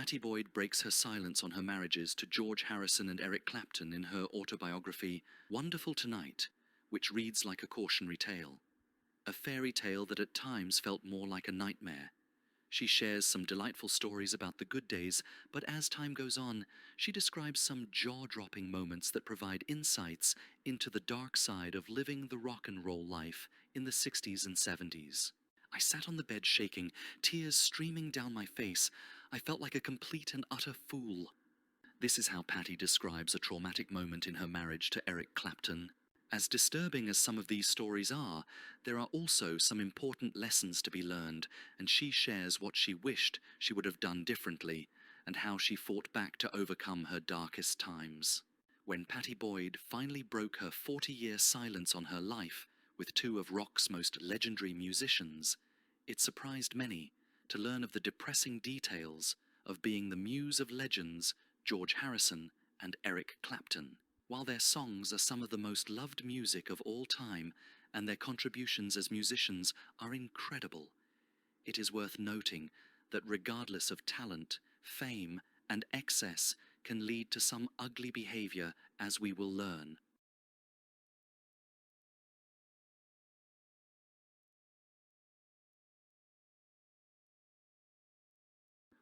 Pattie Boyd breaks her silence on her marriages to George Harrison and Eric Clapton in her autobiography, Wonderful Tonight, which reads like a cautionary tale. A fairy tale that at times felt more like a nightmare. She shares some delightful stories about the good days, but as time goes on, she describes some jaw-dropping moments that provide insights into the dark side of living the rock and roll life in the 60s and 70s. I sat on the bed shaking, tears streaming down my face. I felt like a complete and utter fool. This is how Pattie describes a traumatic moment in her marriage to Eric Clapton. As disturbing as some of these stories are, there are also some important lessons to be learned, and she shares what she wished she would have done differently, and how she fought back to overcome her darkest times. When Pattie Boyd finally broke her 40-year silence on her life with two of rock's most legendary musicians, it surprised many to learn of the depressing details of being the muse of legends George Harrison and Eric Clapton. While their songs are some of the most loved music of all time, and their contributions as musicians are incredible, it is worth noting that regardless of talent, fame, and excess can lead to some ugly behavior, as we will learn.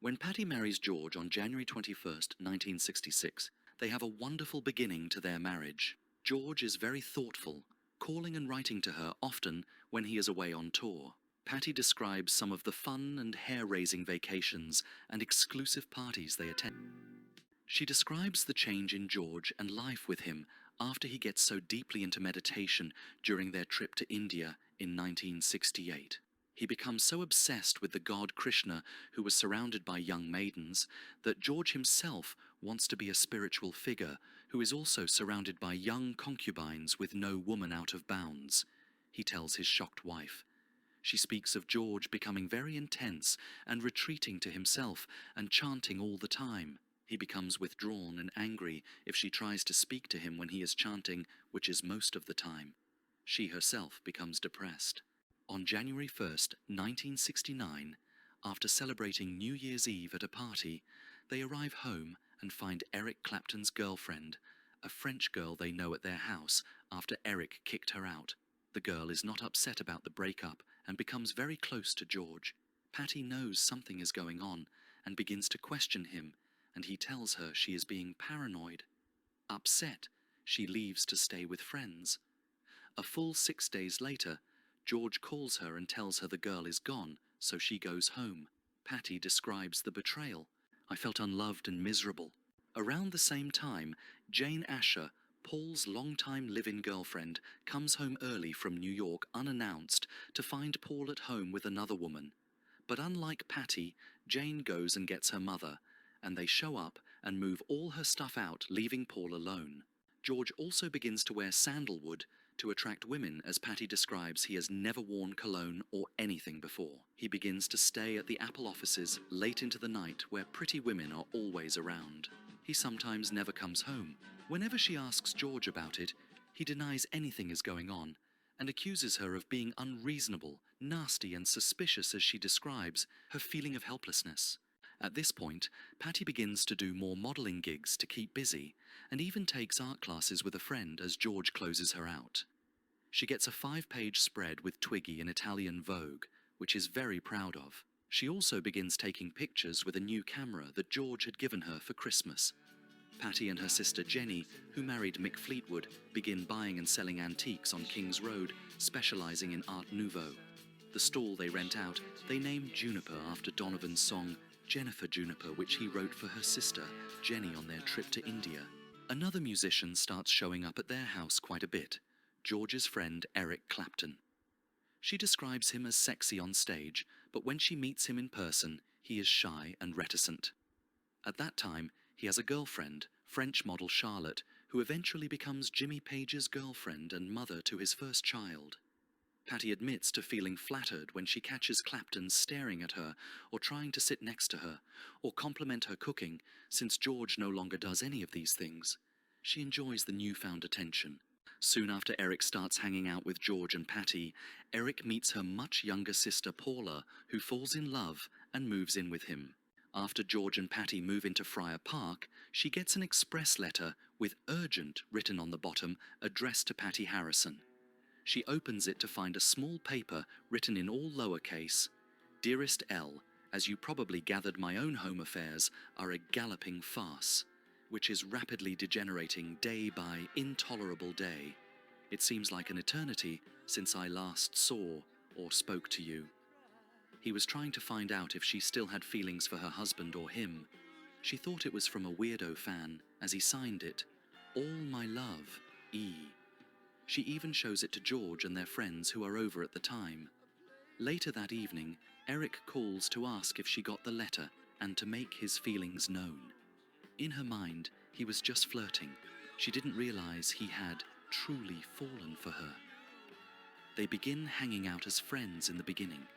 When Pattie marries George on January 21st, 1966, they have a wonderful beginning to their marriage. George is very thoughtful, calling and writing to her often when he is away on tour. Pattie describes some of the fun and hair-raising vacations and exclusive parties they attend. She describes the change in George and life with him after he gets so deeply into meditation during their trip to India in 1968. He becomes so obsessed with the god Krishna, who was surrounded by young maidens, that George himself wants to be a spiritual figure who is also surrounded by young concubines with no woman out of bounds, he tells his shocked wife. She speaks of George becoming very intense and retreating to himself and chanting all the time. He becomes withdrawn and angry if she tries to speak to him when he is chanting, which is most of the time. She herself becomes depressed. On January 1st, 1969, after celebrating New Year's Eve at a party, they arrive home and find Eric Clapton's girlfriend, a French girl they know at their house after Eric kicked her out. The girl is not upset about the breakup and becomes very close to George. Pattie knows something is going on and begins to question him, and he tells her she is being paranoid. Upset, she leaves to stay with friends. A full 6 days later, George calls her and tells her the girl is gone, so she goes home. Pattie describes the betrayal. I felt unloved and miserable. Around the same time, Jane Asher, Paul's longtime live-in girlfriend, comes home early from New York unannounced to find Paul at home with another woman. But unlike Pattie, Jane goes and gets her mother, and they show up and move all her stuff out, leaving Paul alone. George also begins to wear sandalwood to attract women, as Pattie describes he has never worn cologne or anything before. He begins to stay at the Apple offices late into the night where pretty women are always around. He sometimes never comes home. Whenever she asks George about it, he denies anything is going on and accuses her of being unreasonable, nasty and suspicious as she describes her feeling of helplessness. At this point, Pattie begins to do more modelling gigs to keep busy and even takes art classes with a friend as George closes her out. She gets a 5-page spread with Twiggy in Italian Vogue, which she's very proud of. She also begins taking pictures with a new camera that George had given her for Christmas. Pattie and her sister Jenny, who married Mick Fleetwood, begin buying and selling antiques on King's Road, specialising in Art Nouveau. The stall they rent out, they name Juniper after Donovan's song Jennifer Juniper, which he wrote for her sister, Jenny, on their trip to India. Another musician starts showing up at their house quite a bit, George's friend Eric Clapton. She describes him as sexy on stage, but when she meets him in person, he is shy and reticent. At that time, he has a girlfriend, French model Charlotte, who eventually becomes Jimmy Page's girlfriend and mother to his first child. Pattie admits to feeling flattered when she catches Clapton staring at her or trying to sit next to her, or compliment her cooking, since George no longer does any of these things. She enjoys the newfound attention. Soon after Eric starts hanging out with George and Pattie, Eric meets her much younger sister Paula, who falls in love and moves in with him. After George and Pattie move into Friar Park, she gets an express letter with urgent written on the bottom, addressed to Pattie Harrison. She opens it to find a small paper written in all lowercase, "Dearest L, as you probably gathered, my own home affairs are a galloping farce, which is rapidly degenerating day by intolerable day. It seems like an eternity since I last saw or spoke to you." He was trying to find out if she still had feelings for her husband or him. She thought it was from a weirdo fan, as he signed it, "All my love, E." She even shows it to George and their friends who are over at the time. Later that evening, Eric calls to ask if she got the letter and to make his feelings known. In her mind, he was just flirting. She didn't realize he had truly fallen for her. They begin hanging out as friends in the beginning.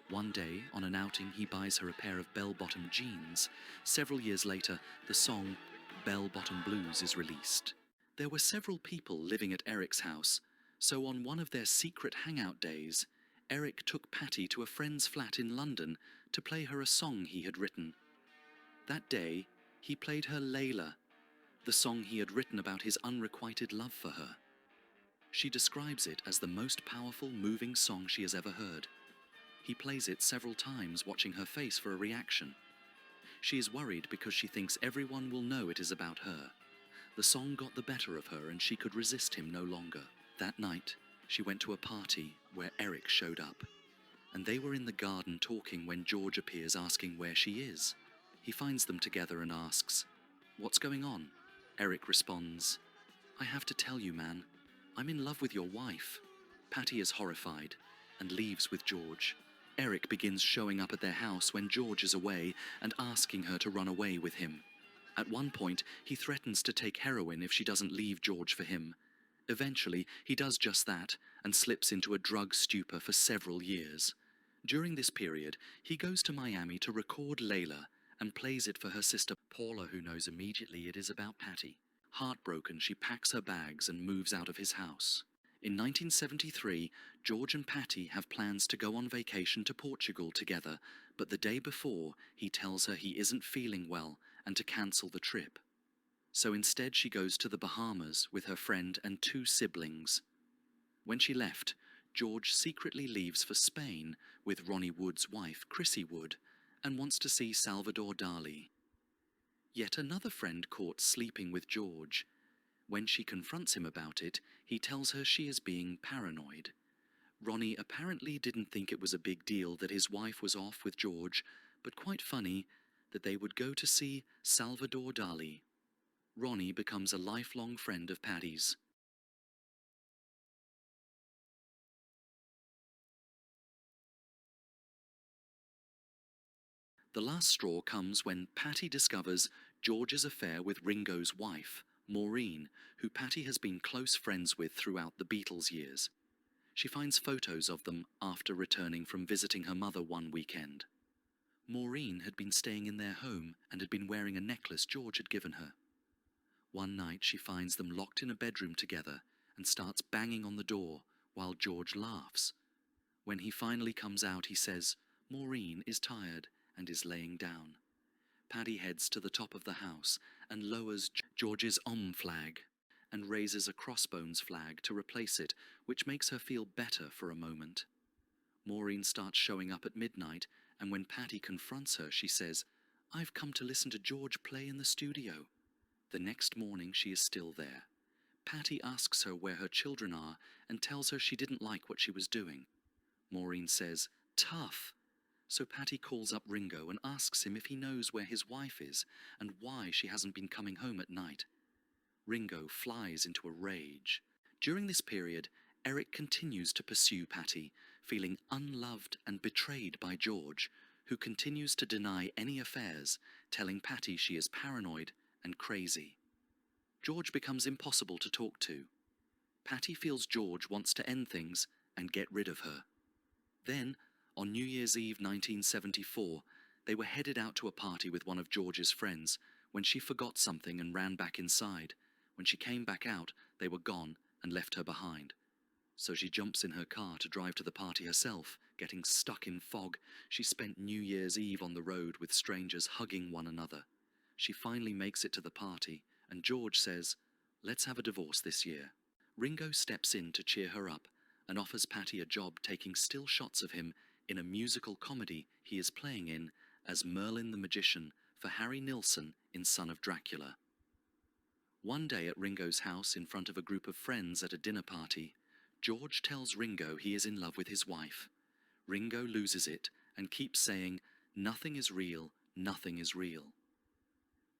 One day, on an outing, he buys her a pair of bell-bottom jeans. Several years later, the song "Bell-Bottom Blues" is released. There were several people living at Eric's house, so on one of their secret hangout days, Eric took Pattie to a friend's flat in London to play her a song he had written. That day, he played her Layla, the song he had written about his unrequited love for her. She describes it as the most powerful, moving song she has ever heard. He plays it several times, watching her face for a reaction. She is worried because she thinks everyone will know it is about her. The song got the better of her and she could resist him no longer. That night, she went to a party where Eric showed up, and they were in the garden talking when George appears asking where she is. He finds them together and asks, "What's going on?" Eric responds, "I have to tell you, man, I'm in love with your wife." Pattie is horrified and leaves with George. Eric begins showing up at their house when George is away and asking her to run away with him. At one point, he threatens to take heroin if she doesn't leave George for him. Eventually, he does just that and slips into a drug stupor for several years. During this period, he goes to Miami to record Layla and plays it for her sister Paula, who knows immediately it is about Pattie. Heartbroken, she packs her bags and moves out of his house. In 1973, George and Pattie have plans to go on vacation to Portugal together, but the day before, he tells her he isn't feeling well and to cancel the trip. So instead she goes to the Bahamas with her friend and 2 siblings. When she left, George secretly leaves for Spain with Ronnie Wood's wife, Chrissy Wood, and wants to see Salvador Dali. Yet another friend caught sleeping with George. When she confronts him about it, he tells her she is being paranoid. Ronnie apparently didn't think it was a big deal that his wife was off with George, but quite funny that they would go to see Salvador Dali. Ronnie becomes a lifelong friend of Pattie's. The last straw comes when Pattie discovers George's affair with Ringo's wife, Maureen, who Pattie has been close friends with throughout the Beatles years. She finds photos of them after returning from visiting her mother one weekend. Maureen had been staying in their home and had been wearing a necklace George had given her. One night she finds them locked in a bedroom together and starts banging on the door while George laughs. When he finally comes out, he says Maureen is tired and is laying down. Pattie heads to the top of the house and lowers George's flag and raises a crossbones flag to replace it, which makes her feel better for a moment. Maureen starts showing up at midnight, and when Pattie confronts her, she says, "I've come to listen to George play in the studio." The next morning she is still there. Pattie asks her where her children are and tells her she didn't like what she was doing. Maureen says, "Tough." So Pattie calls up Ringo and asks him if he knows where his wife is and why she hasn't been coming home at night. Ringo flies into a rage. During this period, Eric continues to pursue Pattie, feeling unloved and betrayed by George, who continues to deny any affairs, telling Pattie she is paranoid and crazy. George becomes impossible to talk to. Pattie feels George wants to end things and get rid of her. Then, on New Year's Eve 1974, they were headed out to a party with one of George's friends when she forgot something and ran back inside. When she came back out, they were gone and left her behind. So she jumps in her car to drive to the party herself, getting stuck in fog. She spent New Year's Eve on the road with strangers hugging one another. She finally makes it to the party, and George says, "Let's have a divorce this year." Ringo steps in to cheer her up and offers Pattie a job taking still shots of him in a musical comedy he is playing in as Merlin the Magician for Harry Nilsson in Son of Dracula. One day at Ringo's house in front of a group of friends at a dinner party, George tells Ringo he is in love with his wife. Ringo loses it and keeps saying, "Nothing is real, nothing is real."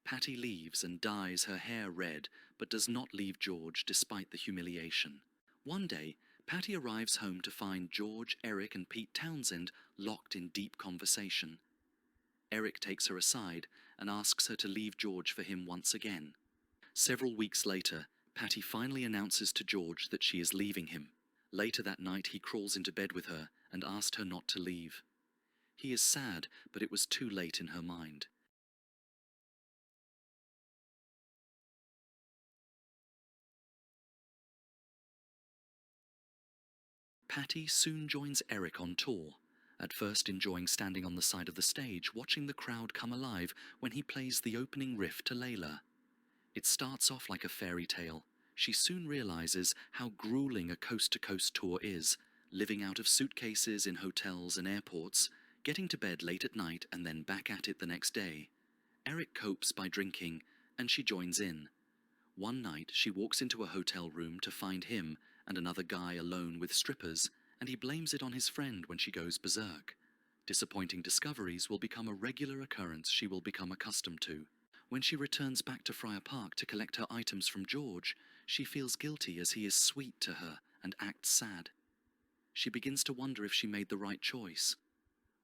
Pattie leaves and dyes her hair red, but does not leave George despite the humiliation. One day, Pattie arrives home to find George, Eric and Pete Townsend locked in deep conversation. Eric takes her aside and asks her to leave George for him once again. Several weeks later, Pattie finally announces to George that she is leaving him. Later that night he crawls into bed with her and asked her not to leave. He is sad, but it was too late in her mind. Pattie soon joins Eric on tour, at first enjoying standing on the side of the stage, watching the crowd come alive when he plays the opening riff to Layla. It starts off like a fairy tale. She soon realizes how grueling a coast-to-coast tour is, living out of suitcases in hotels and airports, getting to bed late at night and then back at it the next day. Eric copes by drinking, and she joins in. One night she walks into a hotel room to find him and another guy alone with strippers, and he blames it on his friend when she goes berserk. Disappointing discoveries will become a regular occurrence she will become accustomed to. When she returns back to Friar Park to collect her items from George, she feels guilty as he is sweet to her and acts sad. She begins to wonder if she made the right choice.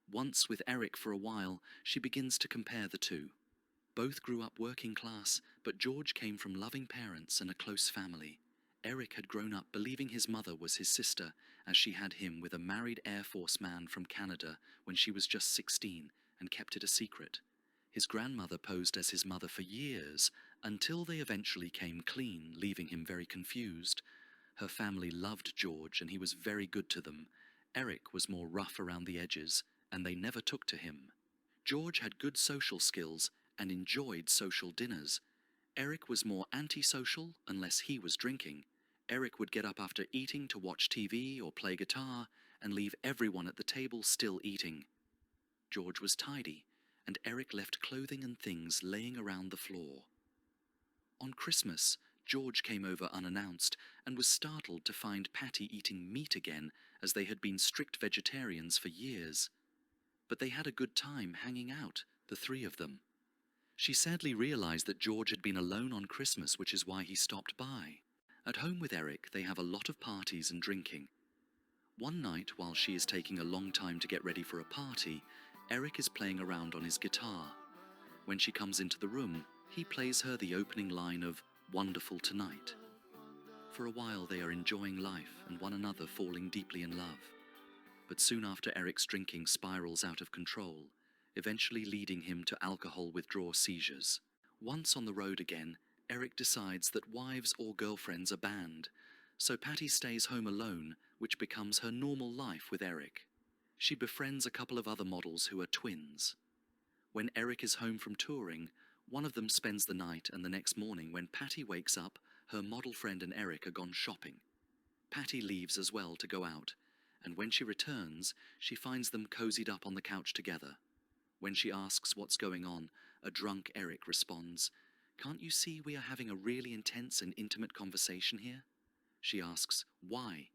Once with Eric for a while, she begins to compare the two. Both grew up working class, but George came from loving parents and a close family. Eric had grown up believing his mother was his sister, as she had him with a married Air Force man from Canada when she was just 16 and kept it a secret. His grandmother posed as his mother for years, until they eventually came clean, leaving him very confused. Her family loved George and he was very good to them. Eric was more rough around the edges, and they never took to him. George had good social skills and enjoyed social dinners. Eric was more antisocial unless he was drinking. Eric would get up after eating to watch TV or play guitar and leave everyone at the table still eating. George was tidy, and Eric left clothing and things laying around the floor. On Christmas, George came over unannounced and was startled to find Pattie eating meat again, as they had been strict vegetarians for years. But they had a good time hanging out, the three of them. She sadly realized that George had been alone on Christmas, which is why he stopped by. At home with Eric, they have a lot of parties and drinking. One night, while she is taking a long time to get ready for a party, Eric is playing around on his guitar. When she comes into the room, he plays her the opening line of "Wonderful Tonight." For a while they are enjoying life and one another, falling deeply in love. But soon after, Eric's drinking spirals out of control, eventually leading him to alcohol withdrawal seizures. Once on the road again, Eric decides that wives or girlfriends are banned, so Pattie stays home alone, which becomes her normal life with Eric. She befriends a couple of other models who are twins. When Eric is home from touring, one of them spends the night, and the next morning when Pattie wakes up, her model friend and Eric are gone shopping. Pattie leaves as well to go out, and when she returns, she finds them cozied up on the couch together. When she asks what's going on, a drunk Eric responds, "Can't you see we are having a really intense and intimate conversation here?" She asks, "Why?"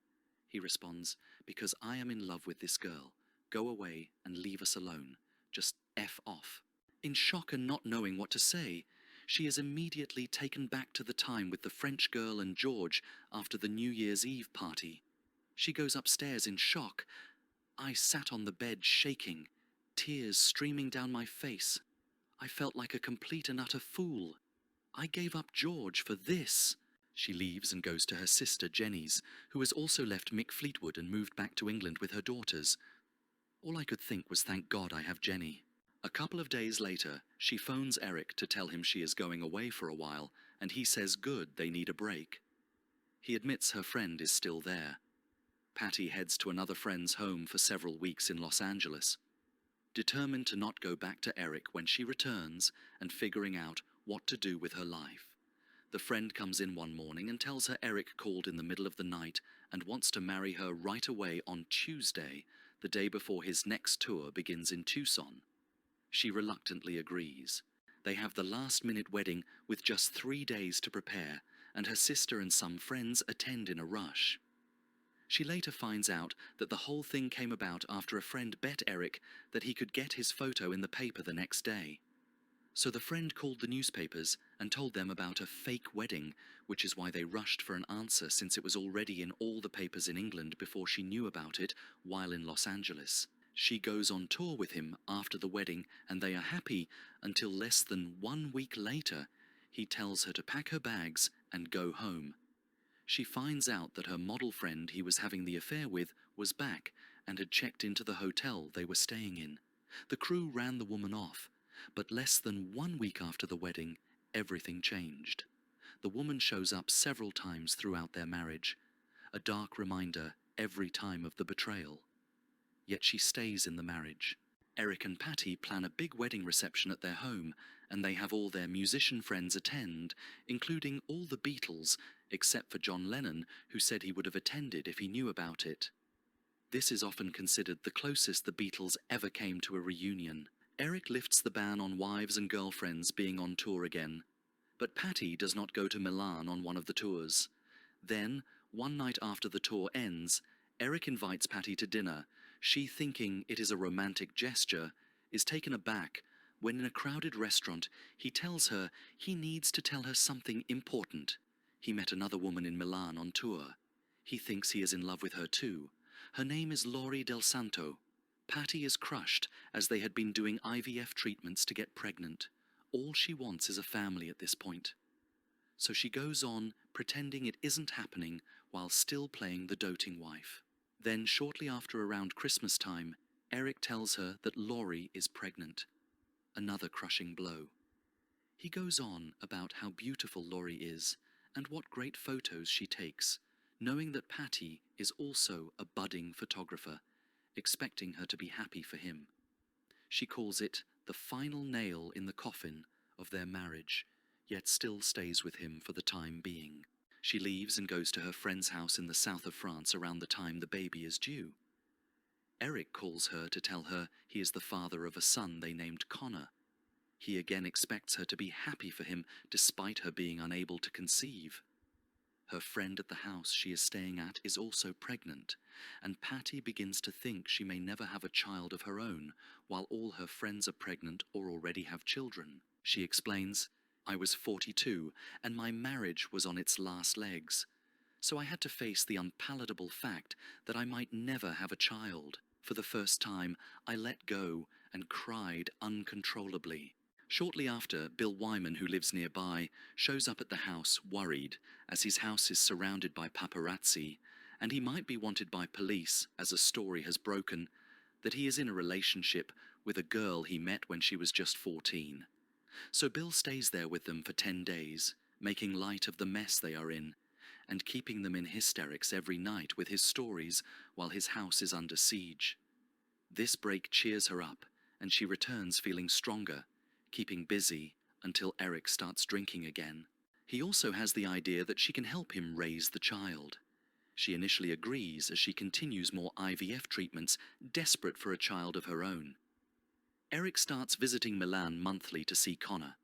He responds, "Because I am in love with this girl. Go away and leave us alone. Just F off." In shock and not knowing what to say, she is immediately taken back to the time with the French girl and George after the New Year's Eve party. She goes upstairs in shock. I sat on the bed shaking, tears streaming down my face. I felt like a complete and utter fool. I gave up George for this. She leaves and goes to her sister Jenny's, who has also left Mick Fleetwood and moved back to England with her daughters. All I could think was, thank God I have Jenny. A couple of days later, she phones Eric to tell him she is going away for a while, and he says good, they need a break. He admits her friend is still there. Pattie heads to another friend's home for several weeks in Los Angeles, determined to not go back to Eric when she returns and figuring out what to do with her life. The friend comes in one morning and tells her Eric called in the middle of the night and wants to marry her right away on Tuesday, the day before his next tour begins in Tucson. She reluctantly agrees. They have the last-minute wedding with just 3 days to prepare, and her sister and some friends attend in a rush. She later finds out that the whole thing came about after a friend bet Eric that he could get his photo in the paper the next day. So the friend called the newspapers and told them about a fake wedding, which is why they rushed for an answer since it was already in all the papers in England before she knew about it while in Los Angeles. She goes on tour with him after the wedding and they are happy until less than 1 week later he tells her to pack her bags and go home. She finds out that her model friend he was having the affair with was back and had checked into the hotel they were staying in. The crew ran the woman off, but less than 1 week after the wedding, everything changed. The woman shows up several times throughout their marriage, a dark reminder every time of the betrayal. Yet she stays in the marriage. Eric and Pattie plan a big wedding reception at their home, and they have all their musician friends attend, including all the Beatles, except for John Lennon, who said he would have attended if he knew about it. This is often considered the closest the Beatles ever came to a reunion. Eric lifts the ban on wives and girlfriends being on tour again, but Pattie does not go to Milan on one of the tours. Then, one night after the tour ends, Eric invites Pattie to dinner. She, thinking it is a romantic gesture, is taken aback when in a crowded restaurant he tells her he needs to tell her something important. He met another woman in Milan on tour. He thinks he is in love with her too. Her name is Lori Del Santo. Pattie is crushed as they had been doing IVF treatments to get pregnant. All she wants is a family at this point. So she goes on pretending it isn't happening while still playing the doting wife. Then, shortly after around Christmas time, Eric tells her that Lori is pregnant. Another crushing blow. He goes on about how beautiful Lori is and what great photos she takes, knowing that Pattie is also a budding photographer, expecting her to be happy for him. She calls it the final nail in the coffin of their marriage, yet still stays with him for the time being. She leaves and goes to her friend's house in the south of France around the time the baby is due. Eric calls her to tell her he is the father of a son they named Connor. He again expects her to be happy for him despite her being unable to conceive. Her friend at the house she is staying at is also pregnant, and Pattie begins to think she may never have a child of her own, while all her friends are pregnant or already have children. She explains, "I was 42, and my marriage was on its last legs, so I had to face the unpalatable fact that I might never have a child. For the first time, I let go and cried uncontrollably." Shortly after, Bill Wyman, who lives nearby, shows up at the house worried, as his house is surrounded by paparazzi, and he might be wanted by police, as a story has broken, that he is in a relationship with a girl he met when she was just 14. So Bill stays there with them for 10 days, making light of the mess they are in, and keeping them in hysterics every night with his stories while his house is under siege. This break cheers her up, and she returns feeling stronger, keeping busy until Eric starts drinking again. He also has the idea that she can help him raise the child. She initially agrees as she continues more IVF treatments, desperate for a child of her own. Eric starts visiting Milan monthly to see Connor,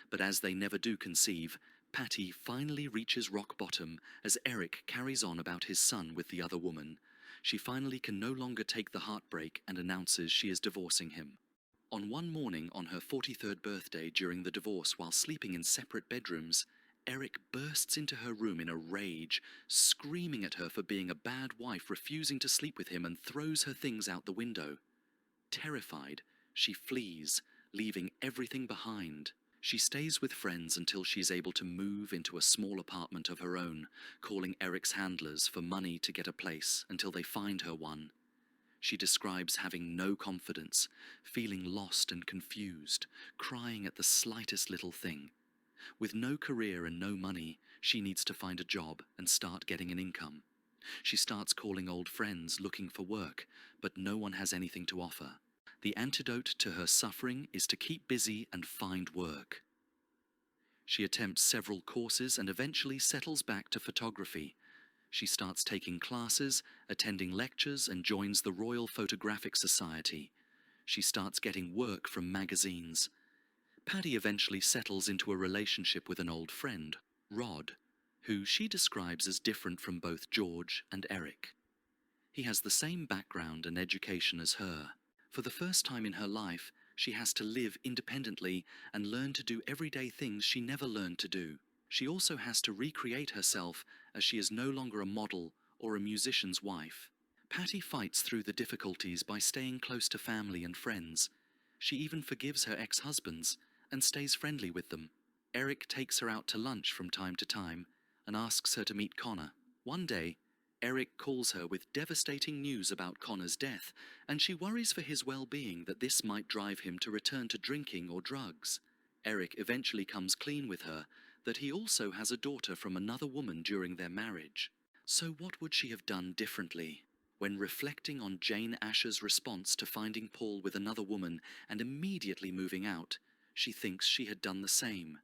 but as they never do conceive, Pattie finally reaches rock bottom as Eric carries on about his son with the other woman. She finally can no longer take the heartbreak and announces she is divorcing him. On one morning on her 43rd birthday during the divorce while sleeping in separate bedrooms, Eric bursts into her room in a rage, screaming at her for being a bad wife, refusing to sleep with him, and throws her things out the window. Terrified, she flees, leaving everything behind. She stays with friends until she's able to move into a small apartment of her own, calling Eric's handlers for money to get a place until they find her one. She describes having no confidence, feeling lost and confused, crying at the slightest little thing. With no career and no money, she needs to find a job and start getting an income. She starts calling old friends looking for work, but no one has anything to offer. The antidote to her suffering is to keep busy and find work. She attempts several courses and eventually settles back to photography. She starts taking classes, attending lectures, and joins the Royal Photographic Society. She starts getting work from magazines. Pattie eventually settles into a relationship with an old friend, Rod, who she describes as different from both George and Eric. He has the same background and education as her. For the first time in her life, she has to live independently and learn to do everyday things she never learned to do. She also has to recreate herself as she is no longer a model or a musician's wife. Pattie fights through the difficulties by staying close to family and friends. She even forgives her ex-husbands and stays friendly with them. Eric takes her out to lunch from time to time and asks her to meet Connor. One day, Eric calls her with devastating news about Connor's death, and she worries for his well-being that this might drive him to return to drinking or drugs. Eric eventually comes clean with her that he also has a daughter from another woman during their marriage. So what would she have done differently? When reflecting on Jane Asher's response to finding Paul with another woman and immediately moving out, she thinks she had done the same.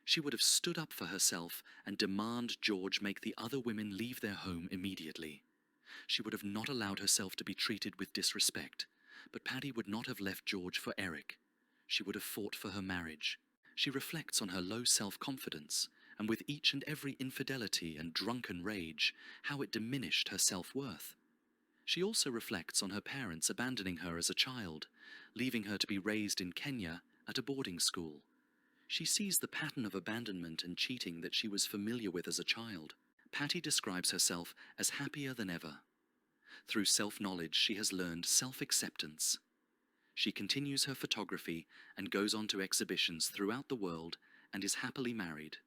She would have stood up for herself and demanded George make the other women leave their home immediately. She would have not allowed herself to be treated with disrespect, but Pattie would not have left George for Eric. She would have fought for her marriage. She reflects on her low self-confidence, and with each and every infidelity and drunken rage, how it diminished her self-worth. She also reflects on her parents abandoning her as a child, leaving her to be raised in Kenya at a boarding school. She sees the pattern of abandonment and cheating that she was familiar with as a child. Pattie describes herself as happier than ever. Through self-knowledge, she has learned self-acceptance. She continues her photography and goes on to exhibitions throughout the world and is happily married.